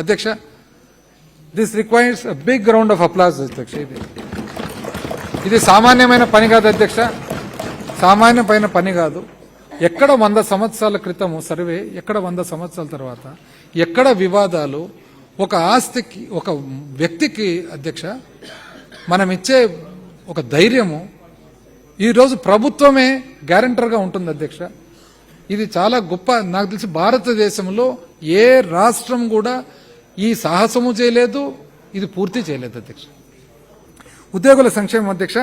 అధ్యక్ష, this requires a big round of applause అధ్యక్ష. ఇది సామాన్యమైన పని కాదు అధ్యక్ష, సామాన్యమైన పని కాదు. ఎక్కడ 100 సంవత్సరాల క్రితము సర్వే, ఎక్కడ 100 సంవత్సరాల తర్వాత ఎక్కడ వివాదాలు, ఒక ఆస్తికి ఒక వ్యక్తికి అధ్యక్ష మనం ఇచ్చే ఒక ధైర్యము ఈరోజు ప్రభుత్వమే గ్యారంటర్గా ఉంటుంది అధ్యక్ష. ఇది చాలా గొప్ప. నాకు తెలిసి భారతదేశంలో ఏ రాష్ట్రం కూడా ఈ సాహసము చేయలేదు, ఇది పూర్తి చేయలేదు అధ్యక్ష. ఉద్యోగుల సంక్షేమం అధ్యక్ష,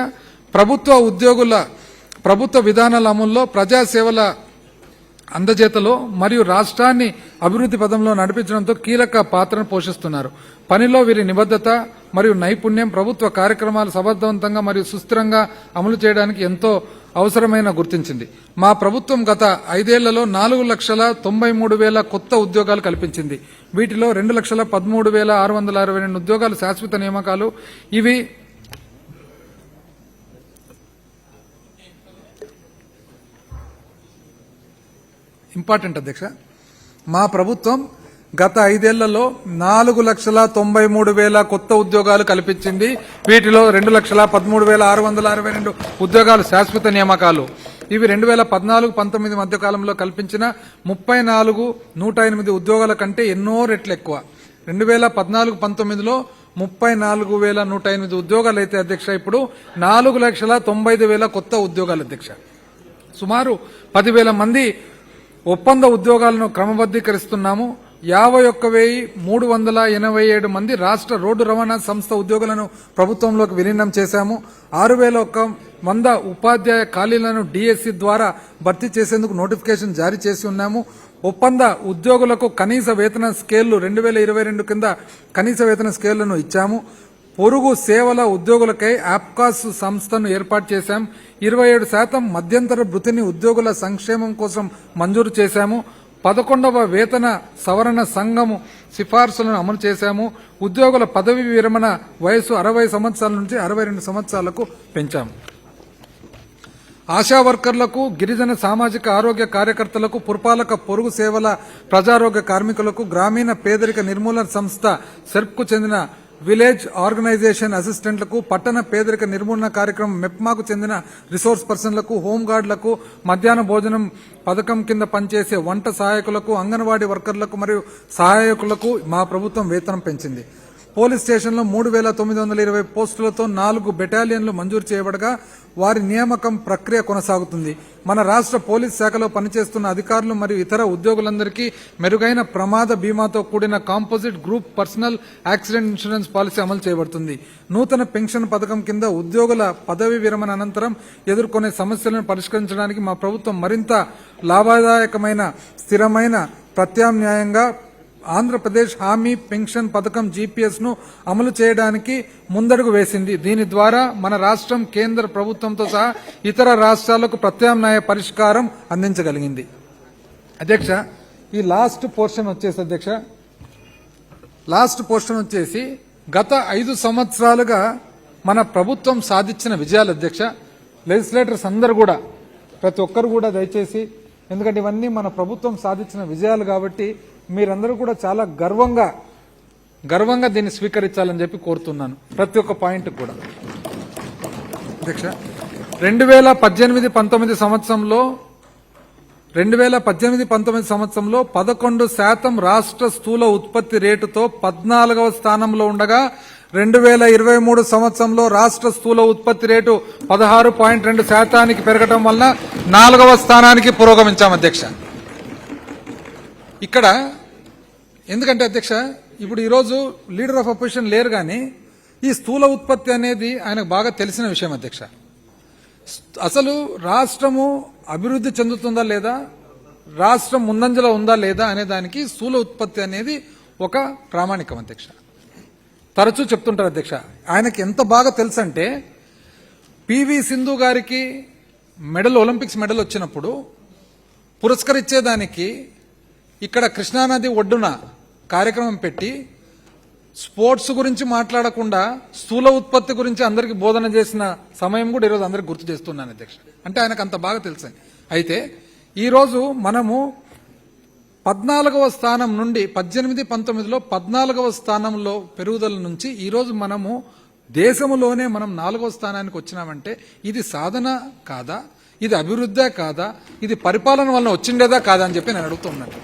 ప్రభుత్వ విధానాల అమల్లో, ప్రజాసేవల అందజేతలో మరియు రాష్ట్రాన్ని అభివృద్ధి పదంలో నడిపించడంతో కీలక పాత్రను పోషిస్తున్నారు. పనిలో వీరి నిబద్ధత మరియు నైపుణ్యం ప్రభుత్వ కార్యక్రమాలు సమర్థవంతంగా మరియు సుస్థిరంగా అమలు చేయడానికి ఎంతో అవసరమైన గుర్తించింది. మా ప్రభుత్వం గత 5 ఏళ్లలో 4,93,000 కొత్త ఉద్యోగాలు కల్పించింది. వీటిలో 2,13,662 ఉద్యోగాలు శాశ్వత నియామకాలు. ఇవి ఇంపార్టెంట్ అధ్యక్ష. మా ప్రభుత్వం గత 5 ఏళ్లలో 4,93,000 కొత్త ఉద్యోగాలు కల్పించింది. వీటిలో 2,13,662 ఉద్యోగాలు శాశ్వత నియామకాలు. ఇవి 2014-19 మధ్య కాలంలో కల్పించిన 34,108 ఉద్యోగాల కంటే ఎన్నో రెట్లు ఎక్కువ. 2014-19లో 34,108 ఉద్యోగాలు అయితే అధ్యక్ష, ఇప్పుడు 4,95,000 కొత్త ఉద్యోగాలు అధ్యక్ష. సుమారు 10,000 మంది ఒప్పంద ఉద్యోగాలను క్రమబద్దీకరిస్తున్నాము. 51,387 మంది రాష్ట్ర రోడ్డు రవాణా సంస్థ ఉద్యోగులను ప్రభుత్వంలోకి విలీనం చేశాము. 6,100 ఉపాధ్యాయ ఖాళీలను డిఎస్సి ద్వారా భర్తీ చేసేందుకు నోటిఫికేషన్ జారీ చేసి ఉన్నాము. ఒప్పంద ఉద్యోగులకు కనీస వేతన స్కేళ్లు 2022 కింద కనీస వేతన స్కేళ్లను ఇచ్చాము. పొరుగు సేవల ఉద్యోగులకై ఆప్కాస్ సంస్థను ఏర్పాటు చేశాం. 27% మధ్యంతర భృతిని ఉద్యోగుల సంక్షేమం కోసం మంజూరు చేశాము. 11వ వేతన సవరణ సంఘము సిఫార్సులను అమలు చేశాము. ఉద్యోగుల పదవి విరమణ వయసు 60 సంవత్సరాల నుంచి 62 సంవత్సరాలకు పెంచాము. ఆశా వర్కర్లకు, గిరిజన సామాజిక ఆరోగ్య కార్యకర్తలకు, పురపాలక పొరుగు సేవల ప్రజారోగ్య కార్మికులకు, గ్రామీణ పేదరిక నిర్మూలన సంస్థ సెర్ప్కు చెందిన విలేజ్ ఆర్గనైజేషన్ అసిస్టెంట్లకు, పట్టణ పేదరిక నిర్మూలన కార్యక్రమం మెప్మాకు చెందిన రిసోర్స్ పర్సన్లకు, హోంగార్డులకు, మధ్యాహ్న భోజనం పథకం కింద పనిచేసే వంట సహాయకులకు, అంగన్వాడీ వర్కర్లకు మరియు సహాయకులకు మా ప్రభుత్వం వేతనం పెంచింది. పోలీస్ స్టేషన్లో 3,920 పోస్టులతో 4 బెటాలియన్లు మంజూరు చేయబడగా వారి నియామకం ప్రక్రియ కొనసాగుతుంది. మన రాష్ట్ర పోలీస్ శాఖలో పనిచేస్తున్న అధికారులు మరియు ఇతర ఉద్యోగులందరికీ మెరుగైన ప్రమాద బీమాతో కూడిన composite group personal accident insurance policy అమలు చేయబడుతుంది. నూతన పెన్షన్ పథకం కింద ఉద్యోగుల పదవి విరమణ అనంతరం ఎదుర్కొనే సమస్యలను పరిష్కరించడానికి మా ప్రభుత్వం మరింత లాభదాయకమైన, స్థిరమైన ప్రత్యామ్నాయంగా ఆంధ్రప్రదేశ్ హామీ పెన్షన్ పథకం జీపీఎస్ ను అమలు చేయడానికి ముందడుగు వేసింది. దీని ద్వారా మన రాష్ట్రం కేంద్ర ప్రభుత్వంతో సహా ఇతర రాష్ట్రాలకు ప్రత్యామ్నాయ పరిష్కారం అందించగలిగింది. అధ్యక్ష, ఈ లాస్ట్ పోర్షన్ వచ్చేసి గత 5 సంవత్సరాలుగా మన ప్రభుత్వం సాధించిన విజయాలు అధ్యక్ష. లెజిస్లేటర్స్ అందరూ కూడా, ప్రతి ఒక్కరు కూడా దయచేసి, ఎందుకంటే ఇవన్నీ మన ప్రభుత్వం సాధించిన విజయాలు కాబట్టి మీరందరూ కూడా చాలా గర్వంగా దీన్ని స్వీకరించాలని చెప్పి కోరుతున్నాను. ప్రతి ఒక్క పాయింట్ కూడా అధ్యక్ష, 2018-19 సంవత్సరంలో 11% రాష్ట్ర స్థూల ఉత్పత్తి రేటుతో 14వ స్థానంలో ఉండగా 2023 సంవత్సరంలో రాష్ట్ర స్థూల ఉత్పత్తి రేటు 16.2% పెరగడం వల్ల 4వ స్థానానికి పురోగమించాం అధ్యక్ష. ఇక్కడ ఎందుకంటే అధ్యక్ష, ఇప్పుడు ఈరోజు లీడర్ ఆఫ్ అపోజిషన్ లేరు, కానీ ఈ స్థూల ఉత్పత్తి అనేది ఆయనకు బాగా తెలిసిన విషయం అధ్యక్ష. అసలు రాష్ట్రము అభివృద్ధి చెందుతుందా లేదా, రాష్ట్రం ముందంజలో ఉందా లేదా అనే దానికి స్థూల ఉత్పత్తి అనేది ఒక ప్రామాణికం అధ్యక్ష. తరచూ చెప్తుంటారు అధ్యక్ష. ఆయనకి ఎంత బాగా తెలుసు అంటే, పివి సింధు గారికి ఒలింపిక్స్ మెడల్ వచ్చినప్పుడు పురస్కరించేదానికి ఇక్కడ కృష్ణానది ఒడ్డున కార్యక్రమం పెట్టి స్పోర్ట్స్ గురించి మాట్లాడకుండా స్థూల ఉత్పత్తి గురించి అందరికీ బోధన చేసిన సమయం కూడా ఈరోజు అందరికి గుర్తు చేస్తున్నాను అధ్యక్ష. అంటే ఆయనకు అంత బాగా తెలుసు. అయితే ఈరోజు మనము 14వ స్థానం నుండి 18-19లో 14వ స్థానంలో పెరుగుదల నుంచి ఈరోజు మనము దేశంలోనే మనం 4వ స్థానానికి వచ్చినామంటే ఇది సాధన కాదా, ఇది అభివృద్ధే కాదా, ఇది పరిపాలన వలన వచ్చిండేదా కాదా అని చెప్పి నేను అడుగుతున్నాను.